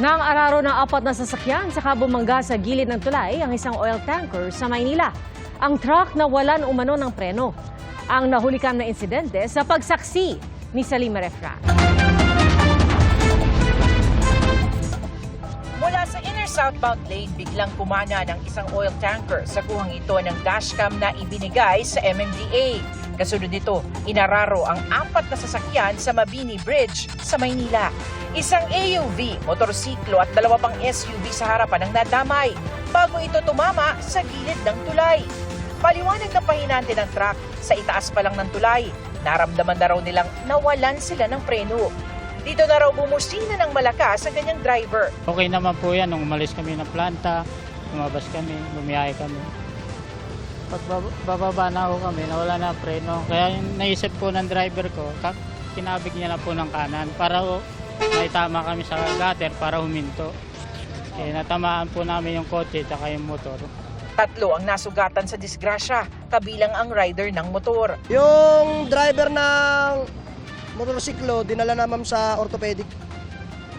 Nang araro ng apat na sasakyan sa bumangga sa gilid ng tulay ang isang oil tanker sa Maynila. Ang truck na walan umano ng preno. Ang nahulikam na insidente sa pagsaksi ni Salima Refran. Mula sa inner southbound lane, biglang kumana ng isang oil tanker sa kuhang ito ng dashcam na ibinigay sa MMDA. Kasunod nito, inararo ang apat na sasakyan sa Mabini Bridge sa Maynila. Isang AUV, motorsiklo at dalawa pang SUV sa harapan ang nadamay bago ito tumama sa gilid ng tulay. Paliwanag ng pahinante ng truck, sa itaas pa lang ng tulay, naramdaman na raw nilang nawalan sila ng preno. Dito na raw bumusina ng malakas ang kanyang driver. Okay naman po yan, nung umalis kami ng planta, lumabas kami, bumiyahe kami. Pag bababa na ako kami, nawala na preno. Kaya yung naisip po ng driver ko, kinabig niya na po ng kanan para may tama kami sa gutter para huminto. Natamaan po namin yung kotse at yung motor. Tatlo ang nasugatan sa disgrasya, kabilang ang rider ng motor. Yung driver ng motorsiklo, dinala naman sa orthopedic.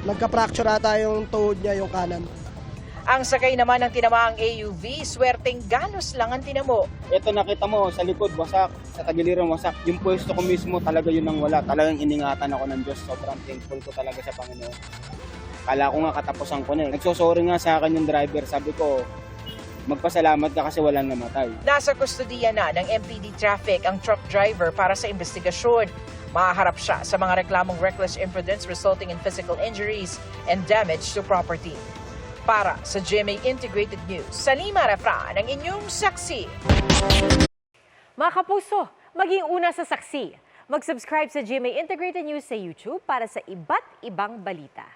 Nagka-fracture ata yung tuhod niya, yung kanan. Ang sakay naman ng tinamaang AUV, swerteng ganos lang ang tinamo. Ito nakita mo, sa likod wasak, sa tagiliran wasak. Yung pwesto ko mismo talaga yun ang wala. Talagang iningatan ako ng Diyos. Sobrang thankful ko talaga sa Panginoon. Kala ko nga katapusan ko na eh. Nagsosorry nga sa akin yung driver. Sabi ko, magpasalamat ka kasi walang namatay. Nasa kustodiya na ng MPD Traffic ang truck driver para sa investigasyon. Mahaharap siya sa mga reklamong reckless imprudence resulting in physical injuries and damage to property. Para sa GMA Integrated News, Salima Refran, ang inyong saksi. Mga kapuso, maging una sa saksi. Mag-subscribe sa GMA Integrated News sa YouTube para sa iba't ibang balita.